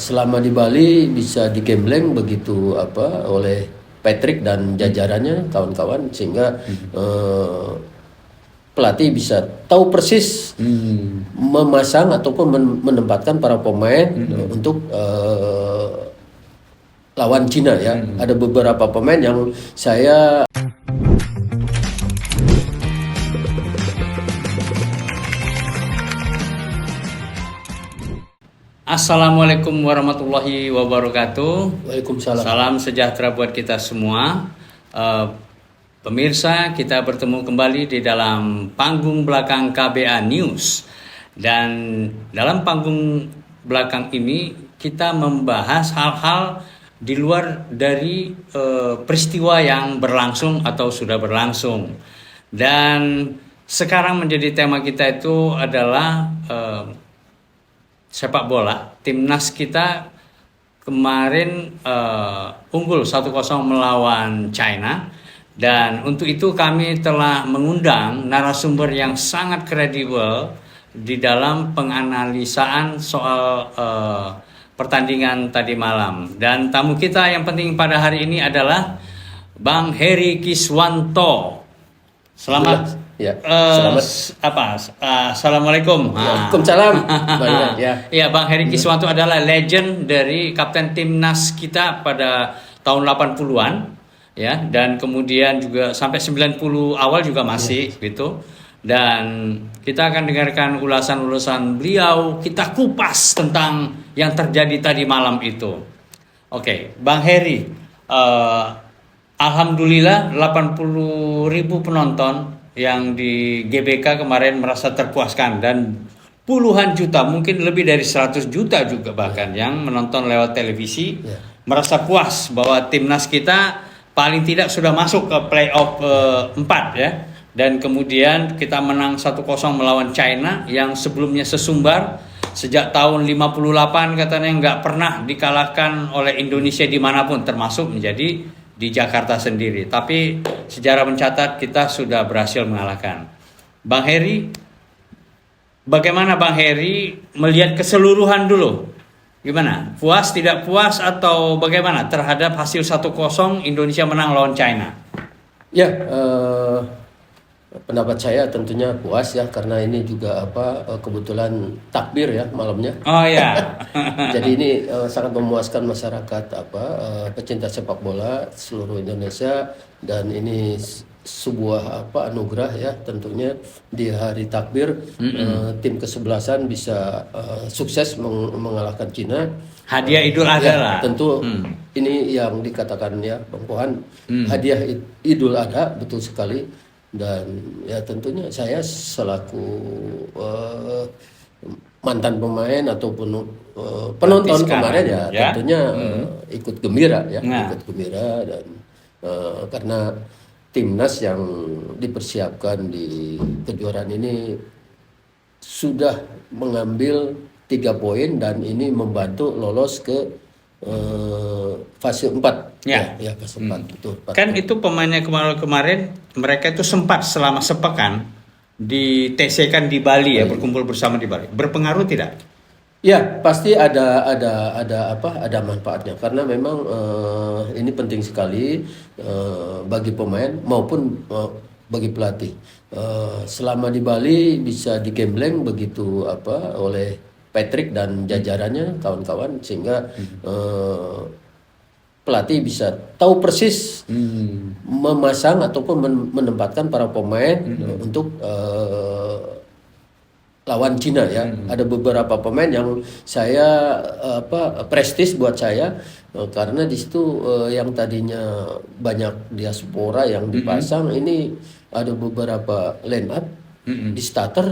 selama di Bali bisa digembleng begitu oleh Patrick dan jajarannya kawan-kawan, sehingga pelatih bisa tahu persis memasang ataupun menempatkan para pemain untuk lawan Cina ya. Ada beberapa pemain yang saya Assalamualaikum warahmatullahi wabarakatuh. Waalaikumsalam. Salam sejahtera buat kita semua. Pemirsa, kita bertemu kembali di dalam panggung belakang KBA News. Dan dalam panggung belakang ini kita membahas hal-hal di luar dari peristiwa yang berlangsung atau sudah berlangsung. Dan sekarang menjadi tema kita itu adalah sepak bola. Timnas kita kemarin unggul 1-0 melawan China, dan untuk itu kami telah mengundang narasumber yang sangat kredibel di dalam penganalisaan soal pertandingan tadi malam. Dan tamu kita yang penting pada hari ini adalah Bang Heri Kiswanto. Selamat. Ya, selamat. Assalamualaikum. Waalaikumsalam. Banyak ya. Ya, Bang Heri Kiswanto adalah legend dari kapten timnas kita pada tahun 80-an ya, dan kemudian juga sampai 90 awal juga masih gitu. Dan kita akan dengarkan ulasan-ulasan beliau, kita kupas tentang yang terjadi tadi malam itu. Oke, Bang Heri, alhamdulillah 80.000 penonton yang di GBK kemarin merasa terpuaskan, dan puluhan juta, mungkin lebih dari 100 juta juga bahkan yang menonton lewat televisi merasa puas bahwa timnas kita paling tidak sudah masuk ke playoff 4 ya. Dan kemudian kita menang 1-0 melawan China yang sebelumnya sesumbar sejak tahun 58 katanya nggak pernah dikalahkan oleh Indonesia dimanapun, termasuk menjadi di Jakarta sendiri. Tapi sejarah mencatat kita sudah berhasil mengalahkan. Bang Heri, bagaimana Bang Heri melihat keseluruhan dulu? Gimana? Puas, tidak puas, atau bagaimana terhadap hasil 1-0 Indonesia menang lawan China? Ya, pendapat saya tentunya puas ya, karena ini juga kebetulan takbir ya malamnya. Oh ya. Jadi ini sangat memuaskan masyarakat pecinta sepak bola seluruh Indonesia, dan ini sebuah anugerah ya tentunya di hari takbir. Tim kesebelasan bisa sukses mengalahkan Cina. Hadiah Idul Adha lah. Tentu ini yang dikatakan ya Bang Pohan, hadiah Idul Adha, betul sekali. Dan ya tentunya saya selaku mantan pemain ataupun penonton kemarin ya tentunya ikut gembira ya, ikut gembira. Dan karena timnas yang dipersiapkan di kejuaraan ini sudah mengambil 3 poin, dan ini membantu lolos ke fase 4 ya fase 4 betul. Kan itu pemainnya kemarin mereka itu sempat selama sepekan di TC-kan di Bali ya, berkumpul bersama di Bali. Berpengaruh tidak? Ya, pasti ada manfaatnya, karena memang ini penting sekali bagi pemain maupun bagi pelatih. Selama di Bali bisa digembleng begitu oleh Patrick dan jajarannya kawan-kawan, sehingga pelatih bisa tahu persis memasang ataupun menempatkan para pemain untuk lawan Cina ya. Ada beberapa pemain yang saya prestis buat saya, karena di situ yang tadinya banyak diaspora yang dipasang, ini ada beberapa line up di starter.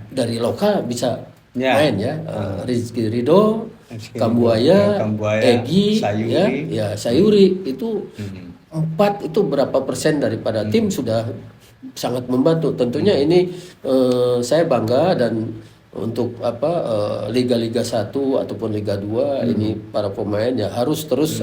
Dari lokal bisa main ya. Rizky Ridho, Kambuaya, Egy, Sayuri itu 4 itu berapa persen daripada tim sudah sangat membantu. Tentunya ini saya bangga, dan untuk Liga 1 ataupun Liga 2 ini para pemain ya harus terus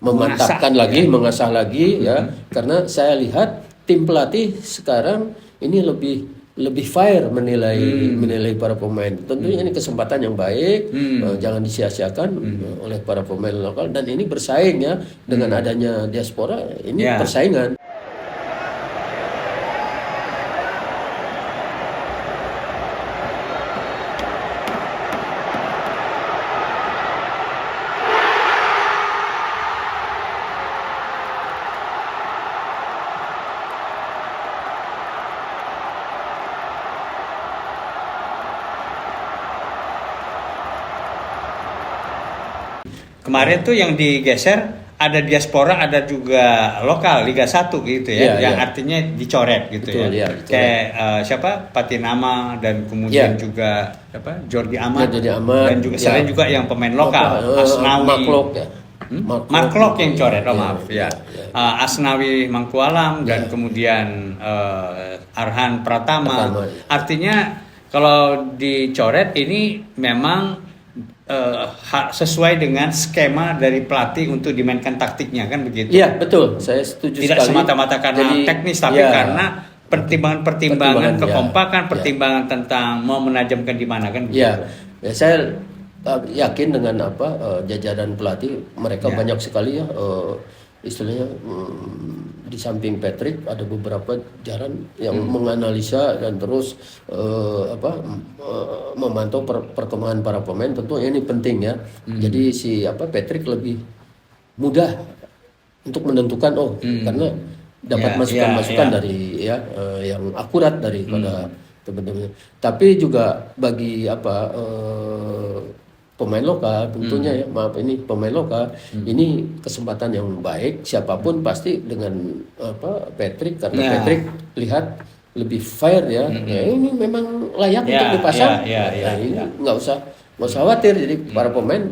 memantapkan lagi, mengasah lagi ya, karena saya lihat tim pelatih sekarang ini lebih lebih fair menilai para pemain. Tentunya ini kesempatan yang baik, jangan disia-siakan oleh para pemain lokal, dan ini bersaing ya dengan adanya diaspora, ini persaingan. Kemarin tuh yang digeser ada diaspora, ada juga lokal Liga 1 gitu ya, yang artinya dicoret gitu. Betul, ya. Dicoret. Kayak siapa? Patinama, dan kemudian juga apa? Jordi Amat, dan juga selain juga yang pemain lokal, Asnawi. Marklok yang coret, maaf ya. Asnawi Mangkualam dan kemudian Arhan Pratama. Artinya kalau dicoret ini memang sesuai dengan skema dari pelatih untuk dimainkan taktiknya, kan begitu? Iya, betul. Saya setuju Tidak sekali. semata-mata karena teknis, tapi karena pertimbangan kekompakan, pertimbangan tentang mau menajamkan di mana, kan begitu? Iya. Saya yakin dengan jajaran pelatih, mereka banyak sekali ya istilahnya, di samping Patrick ada beberapa jalan yang menganalisa dan terus memantau perkembangan para pemain. Tentu ini penting ya. Jadi si Patrick lebih mudah untuk menentukan karena dapat masukan-masukan dari yang akurat daripada teman-teman. Tapi juga bagi pemain lokal tentunya ya, maaf, ini pemain lokal ini kesempatan yang baik, siapapun pasti dengan Patrick, karena Patrick lihat lebih fair ya, ini memang layak untuk dipasang, ini nggak usah khawatir. Jadi para pemain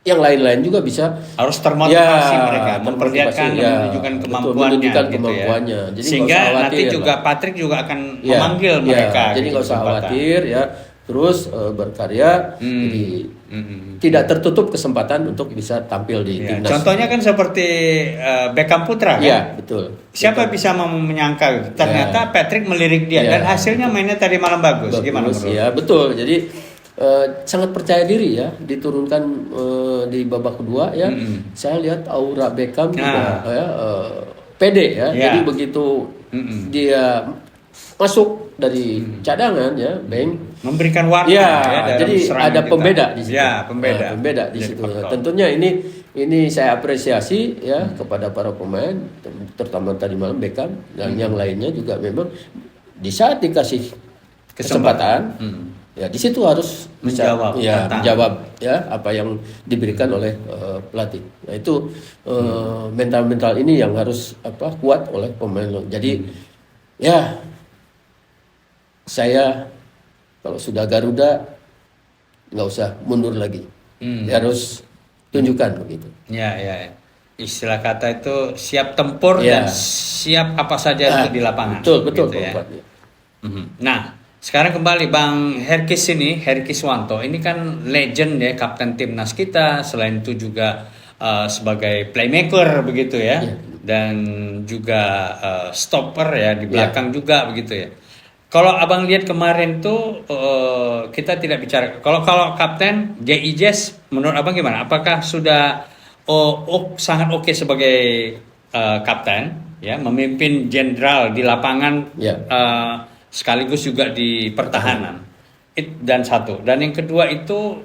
yang lain-lain juga bisa harus termotivasi mereka, memperlihatkan, menunjukkan kemampuannya, Jadi sehingga nanti juga Patrick juga akan memanggil mereka. Jadi nggak usah khawatir ya. Terus berkarya, jadi tidak tertutup kesempatan untuk bisa tampil di timnas. Contohnya kan seperti Beckham Putra kan? Iya, betul. Siapa bisa menyangka ternyata Patrick melirik dia dan hasilnya mainnya tadi malam bagus. Gimana menurut? Iya, betul. Jadi sangat percaya diri ya, diturunkan di babak kedua ya. Saya lihat aura Beckham juga pede ya. Jadi begitu dia masuk dari cadangan ya, memberikan warna jadi ada pembeda di situ. Pembeda di situ. Tentunya ini saya apresiasi ya kepada para pemain, terutama tadi malam Beckham dan yang lainnya juga. Memang di saat dikasih kesempatan ya di situ harus bisa menjawab ya apa yang diberikan oleh pelatih. Nah itu mental ini yang harus kuat oleh pemain. Jadi ya saya kalau sudah Garuda nggak usah mundur lagi, harus tunjukkan begitu. Ya. Istilah kata itu siap tempur dan siap apa saja itu di lapangan. Betul. Gitu ya. Nah, sekarang kembali Bang Herkis Wanto. Ini kan legend ya, kapten timnas kita. Selain itu juga sebagai playmaker begitu ya, dan juga stopper ya di belakang juga begitu ya. Kalau abang lihat kemarin tuh kita tidak bicara. Kalau kapten J.I. Jazz, menurut abang gimana? Apakah sudah sangat oke sebagai kapten, ya, memimpin jenderal di lapangan, sekaligus juga di pertahanan. Dan satu. Dan yang kedua itu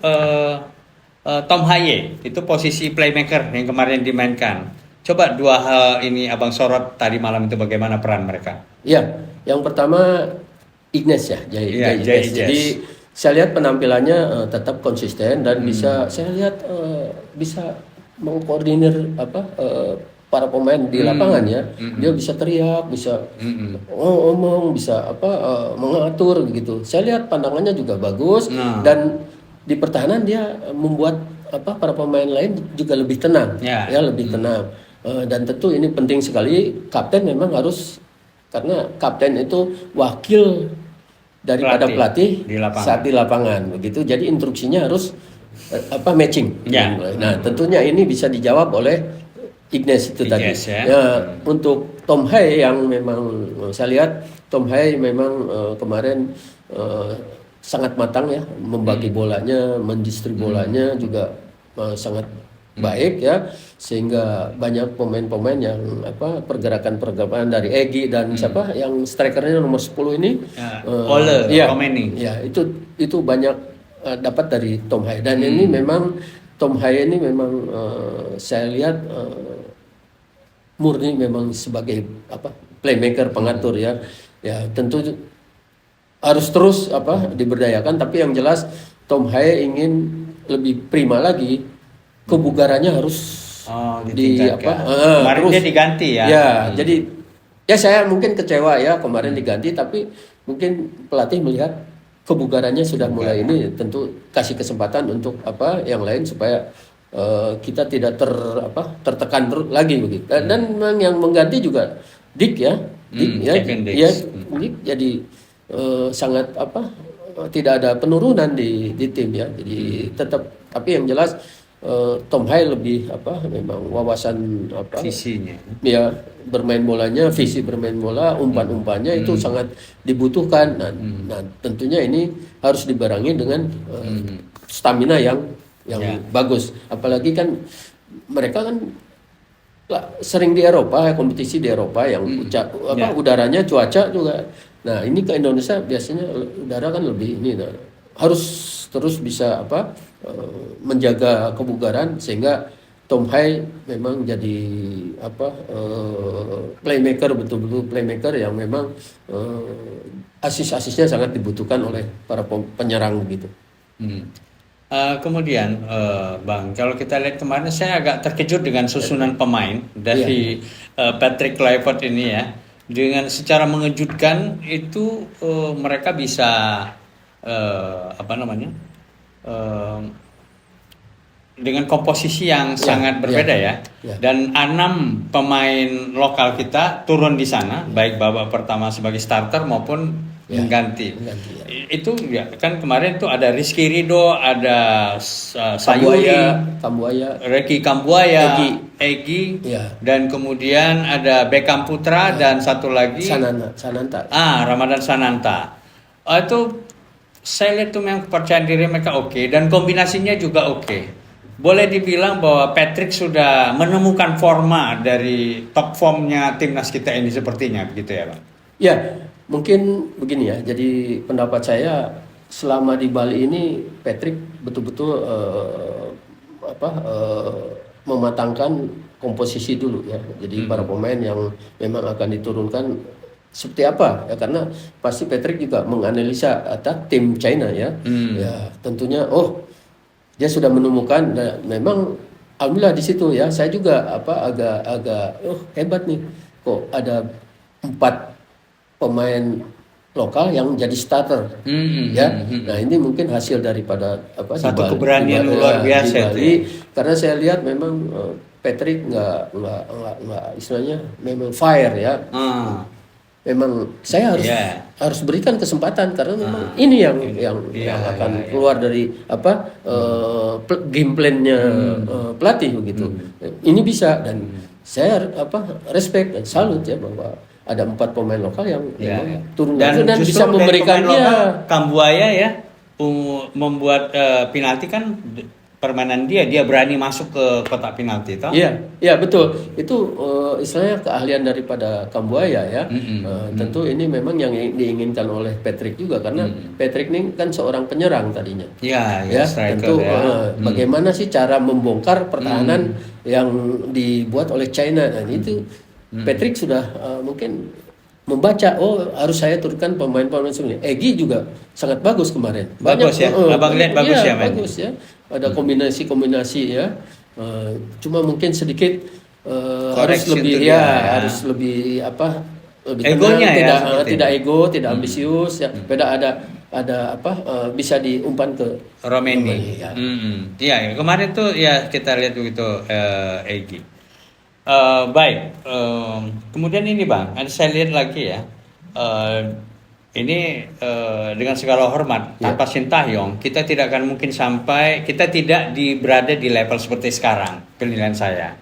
Tom Haye, itu posisi playmaker yang kemarin dimainkan. Coba dua hal ini abang sorot tadi malam itu, bagaimana peran mereka? Ya, yang pertama Ignes ya, J.I. Jadi saya lihat penampilannya tetap konsisten dan bisa, saya lihat bisa mengkoordinir para pemain di lapangan ya. Dia bisa teriak, bisa ngomong, bisa mengatur gitu. Saya lihat pandangannya juga bagus dan di pertahanan dia membuat para pemain lain juga lebih tenang, lebih tenang. Dan tentu ini penting sekali, kapten memang harus, karena kapten itu wakil daripada pelatih saat di lapangan begitu. Jadi instruksinya harus matching. Nah, tentunya ini bisa dijawab oleh Ignes itu tadi. Ignes, ya. Ya, untuk Tom Hai yang memang saya lihat Tom Hai memang kemarin sangat matang ya, membagi bolanya, mendistribut bolanya juga sangat baik ya, sehingga banyak pemain-pemain yang pergerakan-pergerakan dari Egy dan siapa yang strikernya nomor 10 ini Ole ya, Romeni. ya itu banyak dapat dari Tom Hai, dan ini memang Tom Hai ini memang saya lihat murni memang sebagai playmaker, pengatur ya. Ya tentu harus terus diberdayakan, tapi yang jelas Tom Hai ingin lebih prima lagi, kebugarannya harus kemarin terus dia diganti ya. Ya, jadi ya saya mungkin kecewa ya kemarin diganti, tapi mungkin pelatih melihat kebugarannya sudah mulai ini, tentu kasih kesempatan untuk yang lain supaya kita tidak tertekan lagi begitu. Dan memang yang mengganti juga Dick ya. Dick jadi sangat tidak ada penurunan di tim ya. Jadi tetap, tapi yang jelas Tom Hai lebih memang wawasan visinya. Ya, bermain bolanya, visi bermain bola, umpan-umpannya itu sangat dibutuhkan. Nah, tentunya ini harus dibarengi dengan stamina yang bagus. Apalagi kan mereka kan sering di Eropa, kompetisi di Eropa yang udaranya, cuaca juga. Nah, ini ke Indonesia biasanya udara kan lebih ini. Nah, harus terus bisa menjaga kebugaran, sehingga Tom Hai memang jadi playmaker, betul-betul playmaker yang memang asis-asisnya sangat dibutuhkan oleh para penyerang gitu. Kemudian Bang, kalau kita lihat kemarin saya agak terkejut dengan susunan pemain dari Patrick Kluivert ini ya. Dengan secara mengejutkan itu mereka bisa dengan komposisi yang sangat berbeda ya. Dan 6 pemain lokal kita turun di sana, baik babak pertama sebagai starter maupun mengganti. Itu ya kan kemarin tuh ada Rizky Ridho, ada Sayuri, Ricky Kambuaya, Egy, dan kemudian ada Beckham Putra dan satu lagi Sananta. Ramadan Sananta. Itu saya lihat tuh memang kepercayaan diri mereka oke, dan kombinasinya juga oke. Boleh dibilang bahwa Patrick sudah menemukan forma dari top formnya timnas kita ini sepertinya, begitu ya Bang? Ya, mungkin begini ya. Jadi pendapat saya selama di Bali ini Patrick betul-betul mematangkan komposisi dulu ya. Jadi para pemain yang memang akan diturunkan seperti apa ya, karena pasti Patrick juga menganalisa tim China ya. Ya tentunya dia sudah menemukan, dan memang alhamdulillah di situ ya. Saya juga agak hebat nih, kok ada 4 pemain lokal yang jadi starter ya. Nah, ini mungkin hasil daripada satu keberanian luar biasa di Bali, karena saya lihat memang Patrick nggak istilahnya memang fire ya. Memang saya harus berikan kesempatan, karena memang ini yang akan keluar dari game plan-nya pelatih begitu. Ini bisa, dan saya respect dan salut ya bahwa ada 4 pemain lokal yang turun dan bisa memberikan Kambuaya ya membuat penalti kan. Permainan dia berani masuk ke kotak penalti, toh? Iya betul. Itu istilahnya keahlian daripada Kambuaya ya. Tentu ini memang yang diinginkan oleh Patrick juga, karena Patrick ini kan seorang penyerang tadinya. Ya, tentu bagaimana sih cara membongkar pertahanan yang dibuat oleh China. Dan itu Patrick sudah mungkin membaca, harus saya turunkan pemain-pemain sebenarnya. Egy juga sangat bagus kemarin. Bagus ya. Abang lihat bagus ya, main. Bagus ya. Ada kombinasi ya. Cuma mungkin sedikit harus lebih harus lebih lebih egonya tenang, tidak ego, tidak ambisius ya. Beda ada bisa diumpan ke Romeni. Iya, kemarin tuh ya kita lihat begitu Egy. Baik, kemudian ini Bang, saya lihat lagi ya, ini dengan segala hormat, tanpa Sintayong kita tidak akan mungkin sampai, kita tidak berada di level seperti sekarang, penilaian saya.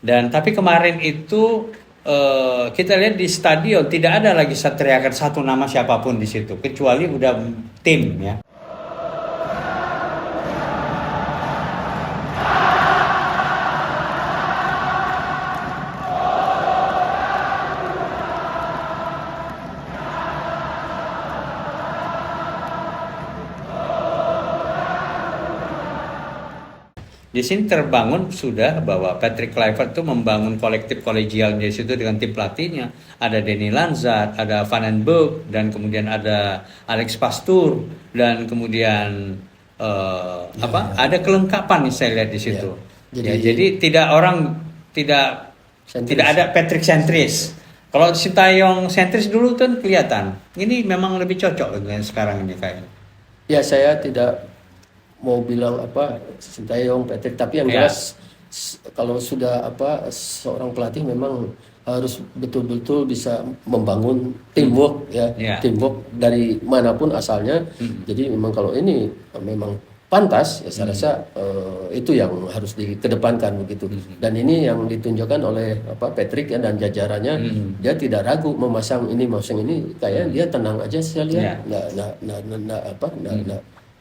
Dan tapi kemarin itu kita lihat di stadion tidak ada lagi teriakan satu nama siapapun di situ kecuali udah tim ya. Di sini terbangun sudah bahwa Patrick Kluivert itu membangun kolektif kolegial di situ dengan tim pelatihnya. Ada Danny Lanzat, ada Van den Berg, dan kemudian ada Alex Pastoor, dan kemudian ada kelengkapan nih saya lihat di situ. Jadi tidak ada Patrick sentris. Kalau Sintayong sentris dulu kan kelihatan. Ini memang lebih cocok dengan sekarang ini kayaknya. Ya, saya tidak mau bilang Sintayong, Patrick, tapi yang jelas kalau sudah seorang pelatih memang harus betul-betul bisa membangun teamwork teamwork dari manapun asalnya. Jadi memang kalau ini memang pantas ya saya rasa itu yang harus dikedepankan begitu. Dan ini yang ditunjukkan oleh Patrick dan jajarannya. Dia tidak ragu memasang ini kayak dia tenang aja saya lihat.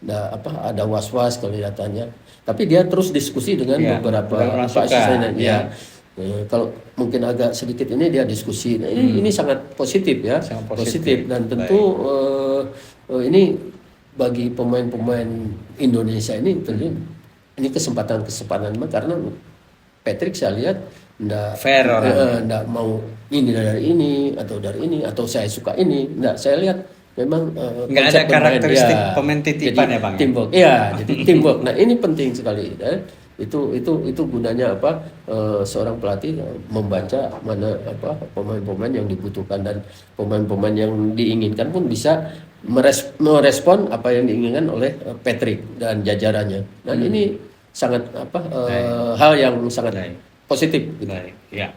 Ada was-was kelihatannya. Tapi dia terus diskusi dengan beberapa asisten. Kalau mungkin agak sedikit ini dia diskusi. Nah, ini sangat positif ya. Sangat positif. Dan tentu ini bagi pemain-pemain Indonesia ini tentu ini kesempatan karena Patrick saya lihat enggak mau ini dari ini atau saya suka ini. Enggak, saya lihat memang nggak ada karakteristik pemain titipan ya Bang. Teamwork. Jadi teamwork. Nah, ini penting sekali. Itu gunanya seorang pelatih membaca mana pemain-pemain yang dibutuhkan dan pemain-pemain yang diinginkan pun bisa merespon apa yang diinginkan oleh Patrick dan jajarannya. Dan ini sangat hal yang sangat positif. Baik, ya.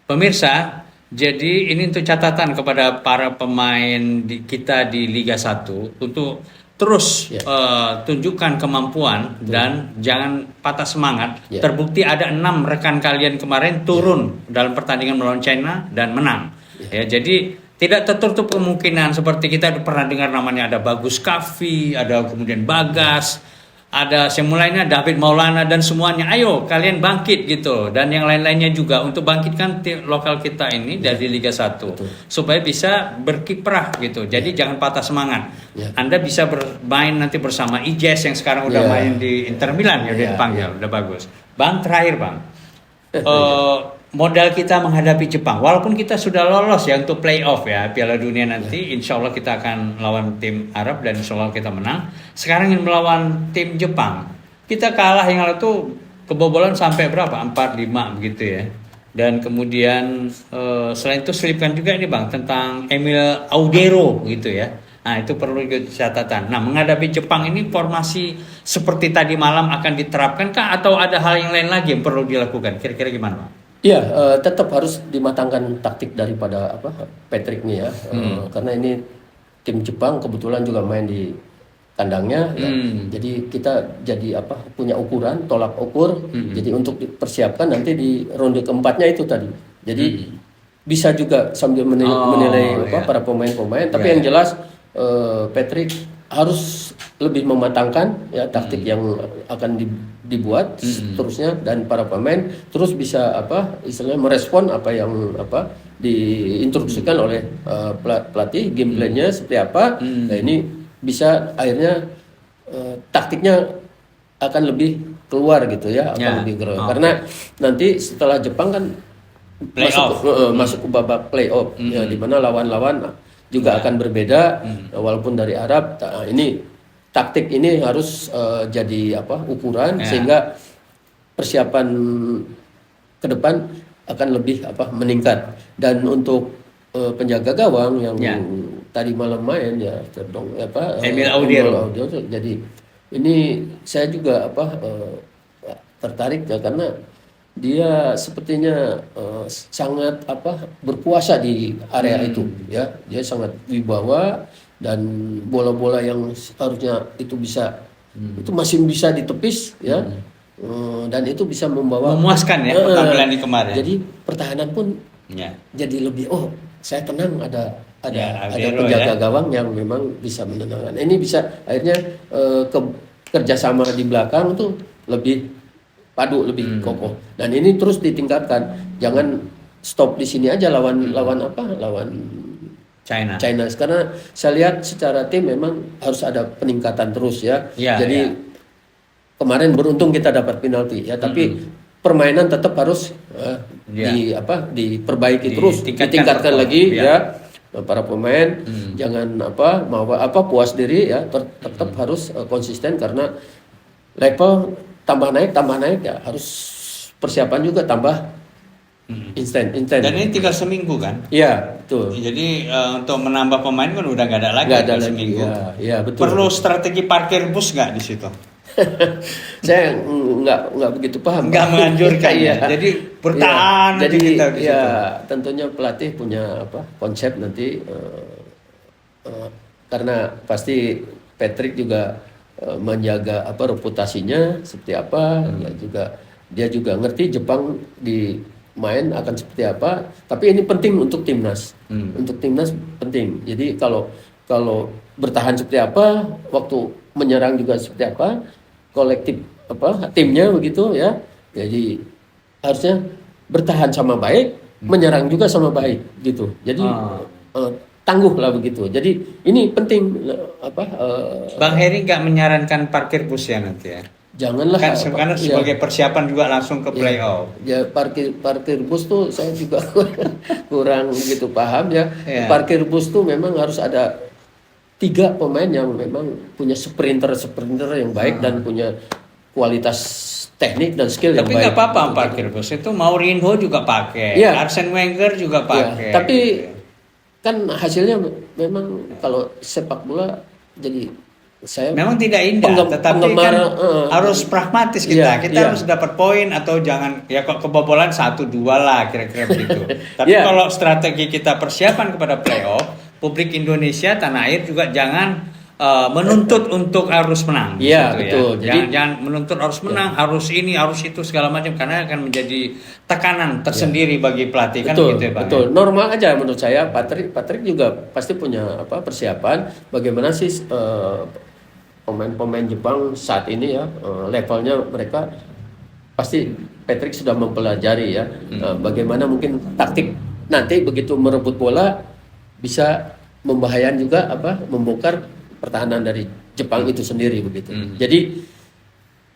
Pemirsa, jadi ini untuk catatan kepada para pemain kita di Liga 1 untuk terus tunjukkan kemampuan dan jangan patah semangat. Terbukti ada 6 rekan kalian kemarin turun dalam pertandingan melawan China dan menang. Jadi tidak tertutup kemungkinan seperti kita pernah dengar namanya ada Bagus Kavi, ada kemudian Bagas, ada semulainya David Maulana dan semuanya. Ayo kalian bangkit gitu, dan yang lain-lainnya juga untuk bangkitkan tim lokal kita ini dari Liga 1 supaya bisa berkiprah gitu. Jadi jangan patah semangat. Anda bisa bermain nanti bersama Ijes yang sekarang udah main di Inter Milan udah dipanggil, udah bagus. Bang, terakhir Bang. Modal kita menghadapi Jepang, walaupun kita sudah lolos ya untuk playoff ya Piala Dunia nanti, insya Allah kita akan melawan tim Arab dan insya Allah kita menang. Sekarang yang melawan tim Jepang, kita kalah yang lalu tuh kebobolan sampai berapa? 4-5 begitu ya. Dan kemudian selain itu selipkan juga ini Bang tentang Emil Audero gitu ya. Nah itu perlu catatan. Nah menghadapi Jepang ini formasi seperti tadi malam akan diterapkan kah atau ada hal yang lain lagi yang perlu dilakukan? Kira-kira gimana Bang? Iya, tetap harus dimatangkan taktik daripada Patrick nih ya. Karena ini tim Jepang kebetulan juga main di kandangnya. Jadi kita punya ukuran, tolak ukur. Jadi untuk dipersiapkan nanti di ronde keempatnya itu tadi. Jadi bisa juga sambil menilai para pemain-pemain. Tapi yang jelas Patrick harus lebih mematangkan ya taktik yang akan dibuat seterusnya, dan para pemain terus bisa istilahnya merespon apa yang diinstruksikan oleh pelatih, game plan-nya seperti apa. Nah ini bisa akhirnya taktiknya akan lebih keluar gitu ya, lebih keluar. Karena nanti setelah Jepang kan masuk ke babak playoff ya, di mana lawan-lawan juga akan berbeda walaupun dari Arab. Nah, ini taktik ini harus jadi ukuran sehingga persiapan ke depan akan lebih meningkat. Dan untuk penjaga gawang yang tadi malam main ya Emil Audero. Jadi ini saya juga tertarik ya, karena dia sepertinya sangat berkuasa di area itu ya. Dia sangat wibawa, dan bola-bola yang harusnya itu bisa itu masih bisa ditepis ya. dan itu bisa membawa Memuaskan ya penampilan di kemarin. Jadi pertahanan pun Ya. jadi lebih saya tenang, ada Ya, ada Aguero penjaga ya. gawang yang memang bisa menenangkan. Ini bisa akhirnya kerjasama di belakang tuh lebih padu, lebih kokoh. Dan ini terus ditingkatkan. Jangan stop di sini aja lawan China. Karena saya lihat secara tim memang harus ada peningkatan terus ya. Ya, Jadi kemarin beruntung kita dapat penalti ya, tapi permainan tetap harus diperbaiki terus, ditingkatkan lagi ya. Para pemain jangan puas diri ya, tetap harus konsisten karena level tambah naik ya, harus persiapan juga tambah instan. Dan ini tinggal seminggu kan? Iya, betul. Jadi untuk menambah pemain kan udah nggak ada lagi. Nggak ada lagi. Seminggu. Ya, betul. Perlu strategi parkir bus nggak di situ? Saya nggak begitu paham. Nggak menganjurkan ya. Jadi bertahan. Jadi kita di situ. tentunya pelatih punya konsep nanti karena pasti Patrick juga menjaga reputasinya seperti apa. Dia juga ngerti Jepang di main akan seperti apa, tapi ini penting untuk timnas. Untuk timnas penting. Jadi kalau bertahan seperti apa, waktu menyerang juga seperti apa, kolektif timnya begitu ya. Jadi harusnya bertahan sama baik, menyerang juga sama baik gitu. Jadi tangguh lah begitu. Jadi ini penting Bang Heri nggak menyarankan parkir bus ya nanti ya? Janganlah karena sebagai persiapan juga langsung ke playoff. Ya parkir bus tuh saya juga kurang begitu paham ya. Parkir bus tuh memang harus ada 3 pemain yang memang punya sprinter yang baik dan punya kualitas teknik dan skill yang baik. Tapi nggak apa-apa parkir bus itu, Mourinho juga pakai, Arsene Wenger juga pakai. Tapi kan hasilnya memang kalau sepak bola jadi saya memang tidak indah, tetapi kan harus pragmatis kita harus dapat poin atau jangan ya kok kebobolan 1-2 lah kira-kira begitu. Tapi kalau strategi kita persiapan kepada playoff, publik Indonesia tanah air juga jangan menuntut untuk harus menang. Iya gitu betul. Ya. Jangan menuntut harus menang, harus ini, harus itu segala macam karena akan menjadi tekanan tersendiri bagi pelatih kan gitu ya Bang. Betul. Normal aja menurut saya. Patrick juga pasti punya persiapan bagaimana sih pemain-pemain Jepang saat ini ya, levelnya mereka pasti Patrick sudah mempelajari ya, bagaimana mungkin taktik nanti begitu merebut bola bisa membahayakan juga membongkar pertahanan dari Jepang itu sendiri begitu. Jadi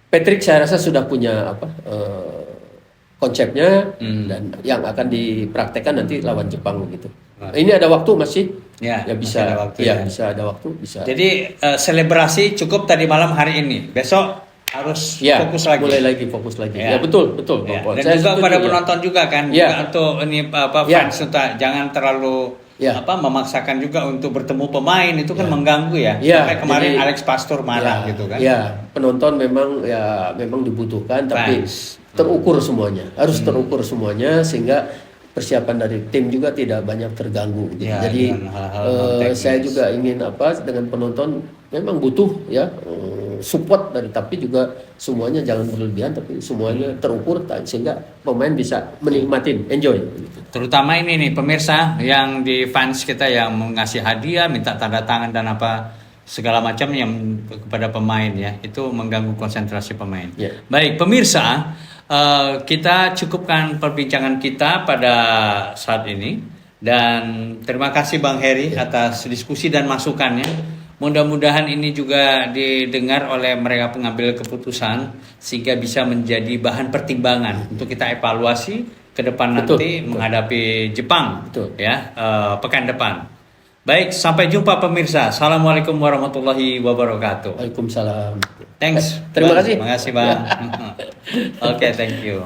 Patrick saya rasa sudah punya konsepnya dan yang akan dipraktekkan nanti lawan Jepang begitu. Ini ada waktu masih. Ya bisa ada waktu, bisa ada waktu, bisa. Jadi selebrasi cukup tadi malam hari ini. Besok harus fokus lagi. Mulai lagi fokus lagi. Ya betul. Ya. Dan saya juga pada penonton juga kan. Juga untuk ini fans jangan terlalu memaksakan juga untuk bertemu pemain itu kan mengganggu ya. Sampai kemarin jadi, Alex Pastor marah gitu kan. Ya, penonton memang dibutuhkan tapi terukur semuanya. Harus terukur semuanya sehingga persiapan dari tim juga tidak banyak terganggu gitu. Jadi saya juga ingin dengan penonton memang butuh support tapi juga semuanya jangan berlebihan tapi semuanya terukur sehingga pemain bisa menikmatin, enjoy gitu. Terutama ini nih pemirsa yang di fans kita yang mengasih hadiah, minta tanda tangan dan segala macam yang kepada pemain ya, itu mengganggu konsentrasi pemain. Baik pemirsa, kita cukupkan perbincangan kita pada saat ini dan terima kasih Bang Heri atas diskusi dan masukannya. Mudah-mudahan ini juga didengar oleh mereka pengambil keputusan sehingga bisa menjadi bahan pertimbangan untuk kita evaluasi ke depan nanti menghadapi Jepang pekan depan. Baik, sampai jumpa pemirsa. Assalamualaikum warahmatullahi wabarakatuh. Waalaikumsalam. Thanks. Terima kasih. Terima kasih Bang. Oke, thank you.